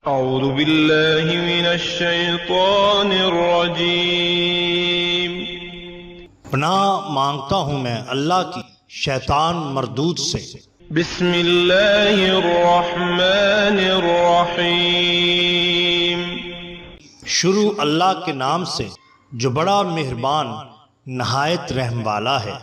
اعوذ باللہ من الشیطان الرجیم۔ پناہ مانگتا ہوں میں اللہ کی شیطان مردود سے۔ بسم اللہ الرحمن الرحیم۔ شروع اللہ کے نام سے جو بڑا مہربان نہایت رحم والا ہے۔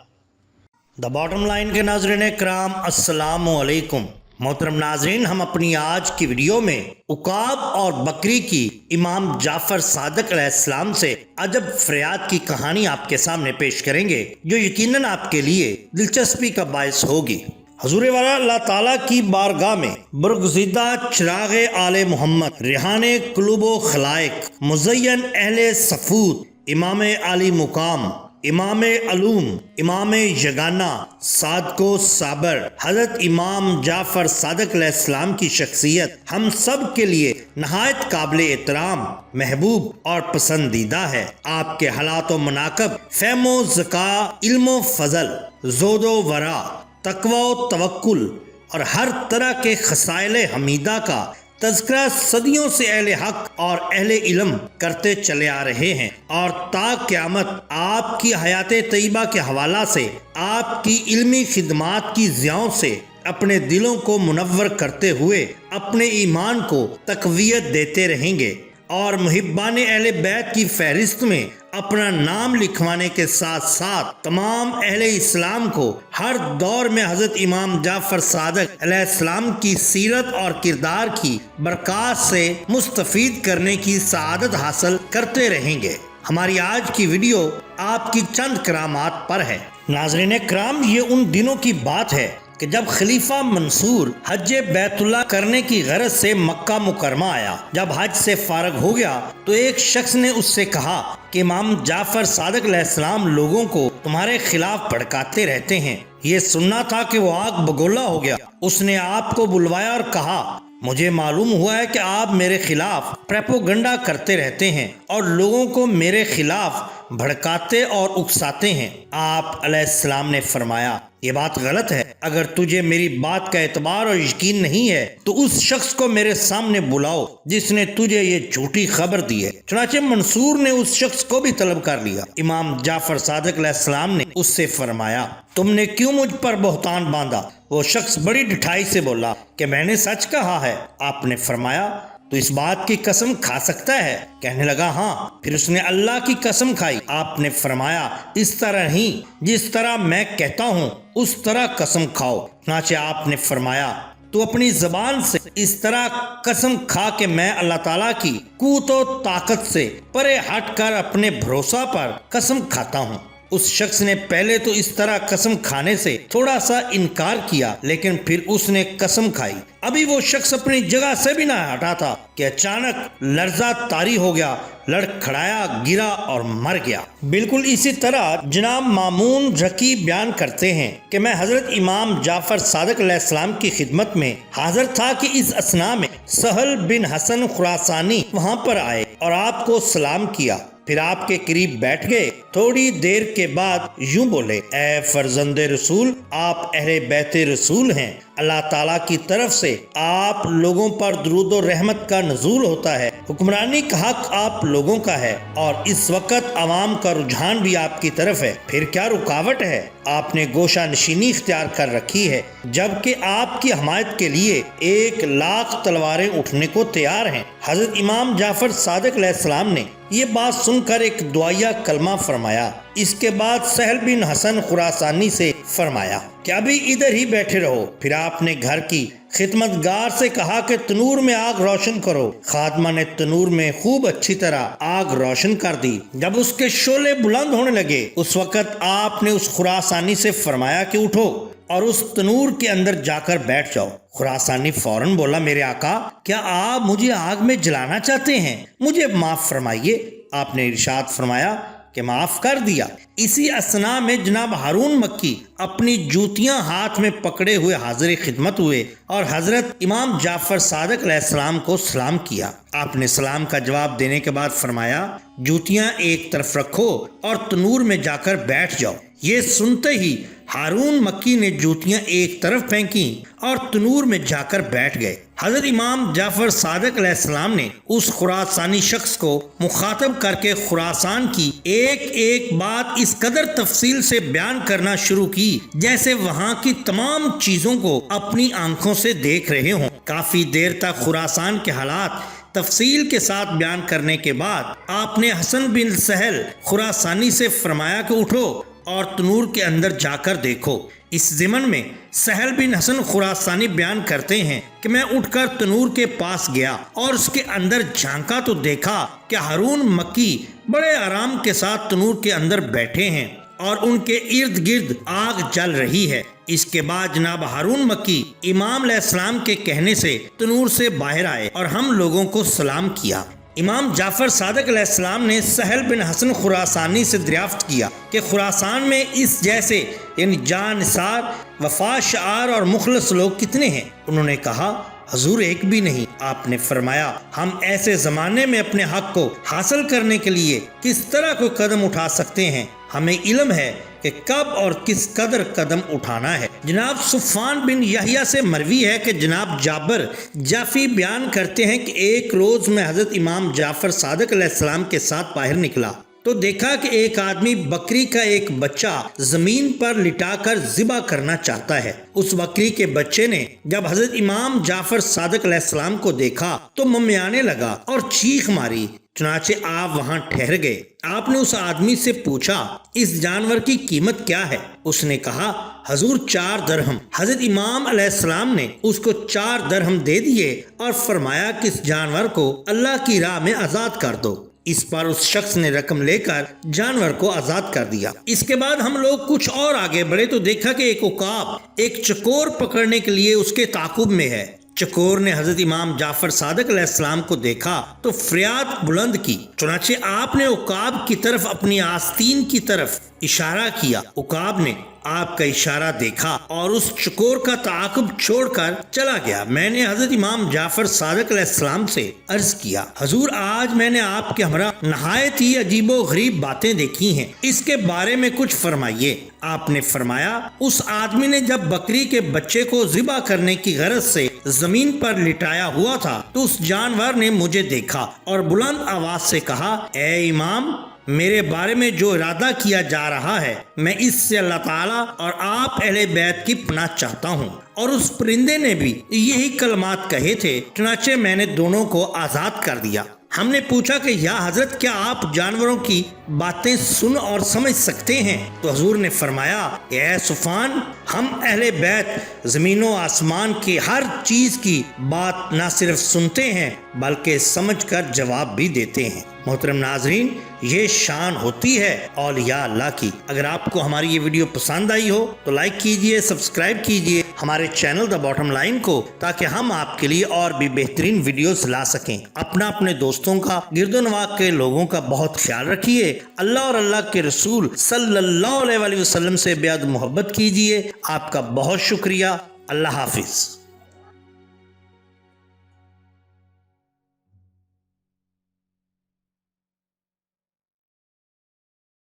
دا باٹم لائن کے ناظرین کرام السلام علیکم۔ محترم ناظرین، ہم اپنی آج کی ویڈیو میں عقاب اور بکری کی امام جعفر صادق علیہ السلام سے عجب فریاد کی کہانی آپ کے سامنے پیش کریں گے، جو یقیناً آپ کے لیے دلچسپی کا باعث ہوگی۔ حضور والا اللہ تعالیٰ کی بارگاہ میں برگزیدہ چراغ آل محمد، ریحان قلوب و خلائق، مزین اہل صفوت، امام عالی مقام، امام علوم، امام یگانہ، صادق و صابر حضرت امام جعفر صادق علیہ السلام کی شخصیت ہم سب کے لیے نہایت قابل احترام، محبوب اور پسندیدہ ہے۔ آپ کے حالات و مناقب، فہم و ذکا، علم و فضل، زہد و ورع، تقوی و توکل اور ہر طرح کے خصائل حمیدہ کا تذکرہ صدیوں سے اہل حق اور اہل علم کرتے چلے آ رہے ہیں، اور تا قیامت آپ کی حیات طیبہ کے حوالہ سے، آپ کی علمی خدمات کی ضیاؤں سے اپنے دلوں کو منور کرتے ہوئے اپنے ایمان کو تقویت دیتے رہیں گے، اور محبان اہل بیت کی فہرست میں اپنا نام لکھوانے کے ساتھ ساتھ تمام اہل اسلام کو ہر دور میں حضرت امام جعفر صادق علیہ السلام کی سیرت اور کردار کی برکات سے مستفید کرنے کی سعادت حاصل کرتے رہیں گے۔ ہماری آج کی ویڈیو آپ کی چند کرامات پر ہے۔ ناظرین کرام، یہ ان دنوں کی بات ہے کہ جب خلیفہ منصور حج بیت اللہ کرنے کی غرض سے مکہ مکرمہ آیا۔ جب حج سے فارغ ہو گیا تو ایک شخص نے اس سے کہا کہ امام جعفر صادق علیہ السلام لوگوں کو تمہارے خلاف بھڑکاتے رہتے ہیں، یہ سننا تھا کہ وہ آگ بگولا ہو گیا۔ اس نے آپ کو بلوایا اور کہا، مجھے معلوم ہوا ہے کہ آپ میرے خلاف پروپیگنڈا کرتے رہتے ہیں اور لوگوں کو میرے خلاف بھڑکاتے اور اکساتے ہیں۔ آپ علیہ السلام نے فرمایا، یہ بات غلط ہے۔ اگر تجھے میری بات کا اعتبار اور یقین نہیں ہے تو اس شخص کو میرے سامنے بلاؤ جس نے تجھے یہ جھوٹی خبر دی ہے۔ چنانچہ منصور نے اس شخص کو بھی طلب کر لیا۔ امام جعفر صادق علیہ السلام نے اس سے فرمایا، تم نے کیوں مجھ پر بہتان باندھا؟ وہ شخص بڑی ڈٹھائی سے بولا کہ میں نے سچ کہا ہے۔ آپ نے فرمایا، تو اس بات کی قسم کھا سکتا ہے؟ کہنے لگا، ہاں۔ پھر اس نے اللہ کی قسم کھائی۔ آپ نے فرمایا، اس طرح ہی جس طرح میں کہتا ہوں اس طرح قسم کھاؤ۔ چنانچہ آپ نے فرمایا، تو اپنی زبان سے اس طرح قسم کھا کہ میں اللہ تعالیٰ کی قوت و طاقت سے پرے ہٹ کر اپنے بھروسہ پر قسم کھاتا ہوں۔ اس شخص نے پہلے تو اس طرح قسم کھانے سے تھوڑا سا انکار کیا، لیکن پھر اس نے قسم کھائی۔ ابھی وہ شخص اپنی جگہ سے بھی نہ ہٹا تھا کہ اچانک لرزہ طاری ہو گیا، لڑکھڑایا، گرا اور مر گیا۔ بالکل اسی طرح جناب مامون رکی بیان کرتے ہیں کہ میں حضرت امام جعفر صادق علیہ السلام کی خدمت میں حاضر تھا کہ اس اثناء میں سہل بن حسن خراسانی وہاں پر آئے اور آپ کو سلام کیا، پھر آپ کے قریب بیٹھ گئے۔ تھوڑی دیر کے بعد یوں بولے، اے فرزند رسول، آپ اہل بیت رسول ہیں، اللہ تعالیٰ کی طرف سے آپ لوگوں پر درود و رحمت کا نزول ہوتا ہے، حکمرانی کا حق آپ لوگوں کا ہے، اور اس وقت عوام کا رجحان بھی آپ کی طرف ہے، پھر کیا رکاوٹ ہے؟ آپ نے گوشہ نشینی اختیار کر رکھی ہے، جبکہ آپ کی حمایت کے لیے 1,00,000 تلواریں اٹھنے کو تیار ہیں۔ حضرت امام جعفر صادق علیہ السلام نے یہ بات سن کر ایک دعائیہ کلمہ فرمایا۔ اس کے بعد سہل بن حسن خراسانی سے فرمایا کہ ابھی ادھر ہی بیٹھے رہو۔ پھر آپ نے گھر کی خدمت گار سے کہا کہ تنور میں آگ روشن کرو۔ خادمہ نے تنور میں خوب اچھی طرح آگ روشن کر دی۔ جب اس کے شعلے بلند ہونے لگے اس وقت آپ نے اس خراسانی سے فرمایا کہ اٹھو اور اس تنور کے اندر جا کر بیٹھ جاؤ۔ خراسانی فوراً بولا، میرے آقا، کیا آپ مجھے آگ میں جلانا چاہتے ہیں؟ مجھے معاف فرمائیے۔ آپ نے ارشاد فرمایا کہ معاف کر دیا۔ اسی اثناء میں جناب ہارون مکی اپنی جوتیاں ہاتھ میں پکڑے ہوئے حاضر خدمت ہوئے اور حضرت امام جعفر صادق علیہ السلام کو سلام کیا۔ آپ نے سلام کا جواب دینے کے بعد فرمایا، جوتیاں ایک طرف رکھو اور تنور میں جا کر بیٹھ جاؤ۔ یہ سنتے ہی ہارون مکی نے جوتیاں ایک طرف پھینکی اور تنور میں جا کر بیٹھ گئے۔ حضرت امام جعفر صادق علیہ السلام نے اس خراسانی شخص کو مخاطب کر کے خراسان کی ایک ایک بات اس قدر تفصیل سے بیان کرنا شروع کی جیسے وہاں کی تمام چیزوں کو اپنی آنکھوں سے دیکھ رہے ہوں۔ کافی دیر تک خراسان کے حالات تفصیل کے ساتھ بیان کرنے کے بعد آپ نے حسن بن سہل خراسانی سے فرمایا کہ اٹھو اور تنور کے اندر جا کر دیکھو۔ اس ضمن میں سہل بن حسن خراسانی بیان کرتے ہیں کہ میں اٹھ کر تنور کے پاس گیا اور اس کے اندر جھانکا تو دیکھا کہ ہارون مکی بڑے آرام کے ساتھ تنور کے اندر بیٹھے ہیں اور ان کے ارد گرد آگ جل رہی ہے۔ اس کے بعد جناب ہارون مکی امام علیہ السلام کے کہنے سے تنور سے باہر آئے اور ہم لوگوں کو سلام کیا۔ امام جعفر صادق علیہ السلام نے سہل بن حسن خراسانی سے دریافت کیا کہ خراسان میں اس جیسے یعنی جاں نثار، وفا شعار اور مخلص لوگ کتنے ہیں؟ انہوں نے کہا حضور ایک بھی نہیں۔ آپ نے فرمایا ہم ایسے زمانے میں اپنے حق کو حاصل کرنے کے لیے کس طرح کوئی قدم اٹھا سکتے ہیں، ہمیں علم ہے کہ کب اور کس قدر قدم اٹھانا ہے۔ جناب صفوان بن یحییٰ سے مروی ہے کہ جناب جابر جعفری بیان کرتے ہیں کہ ایک روز میں حضرت امام جعفر صادق علیہ السلام کے ساتھ باہر نکلا تو دیکھا کہ ایک آدمی بکری کا ایک بچہ زمین پر لٹا کر ذبح کرنا چاہتا ہے۔ اس بکری کے بچے نے جب حضرت امام جعفر صادق علیہ السلام کو دیکھا تو ممیانے لگا اور چیخ ماری۔ چنانچہ آپ وہاں ٹھہر گئے۔ آپ نے اس آدمی سے پوچھا اس جانور کی قیمت کیا ہے؟ اس نے کہا حضور 4 درہم۔ حضرت امام علیہ السلام نے اس کو 4 درہم دے دیے اور فرمایا کہ اس جانور کو اللہ کی راہ میں آزاد کر دو۔ اس پر اس شخص نے رقم لے کر جانور کو آزاد کر دیا۔ اس کے بعد ہم لوگ کچھ اور آگے بڑھے تو دیکھا کہ ایک عقاب ایک چکور پکڑنے کے لیے اس کے تعاقب میں ہے۔ چکور نے حضرت امام جعفر صادق علیہ السلام کو دیکھا تو فریاد بلند کی۔ چنانچہ آپ نے عقاب کی طرف اپنی آستین کی طرف اشارہ کیا۔ عقاب نے آپ کا اشارہ دیکھا اور اس چکور کا تعاقب چھوڑ کر چلا گیا۔ میں نے حضرت امام جعفر صادق علیہ السلام سے عرض کیا حضور آج میں نے آپ کے ہمراہ نہایت ہی عجیب و غریب باتیں دیکھی ہیں، اس کے بارے میں کچھ فرمائیے۔ آپ نے فرمایا اس آدمی نے جب بکری کے بچے کو ذبح کرنے کی غرض سے زمین پر لٹایا ہوا تھا تو اس جانور نے مجھے دیکھا اور بلند آواز سے کہا اے امام میرے بارے میں جو ارادہ کیا جا رہا ہے میں اس سے اللہ تعالیٰ اور آپ اہل بیت کی پناہ چاہتا ہوں۔ اور اس پرندے نے بھی یہی کلمات کہے تھے۔ چنانچہ میں نے دونوں کو آزاد کر دیا۔ ہم نے پوچھا کہ یا حضرت کیا آپ جانوروں کی باتیں سن اور سمجھ سکتے ہیں؟ تو حضور نے فرمایا اے صفوان ہم اہل بیت زمین و آسمان کی ہر چیز کی بات نہ صرف سنتے ہیں بلکہ سمجھ کر جواب بھی دیتے ہیں۔ محترم ناظرین یہ شان ہوتی ہے اولیاء اللہ کی۔ اگر آپ کو ہماری یہ ویڈیو پسند آئی ہو تو لائک کیجئے، سبسکرائب کیجئے ہمارے چینل دا باٹم لائن کو تاکہ ہم آپ کے لیے اور بھی بہترین ویڈیوز لا سکیں۔ اپنے دوستوں کا گرد و نواح کے لوگوں کا بہت خیال رکھیے۔ اللہ اور اللہ کے رسول صلی اللہ علیہ وسلم سے بے حد محبت کیجئے۔ آپ کا بہت شکریہ۔ اللہ حافظ۔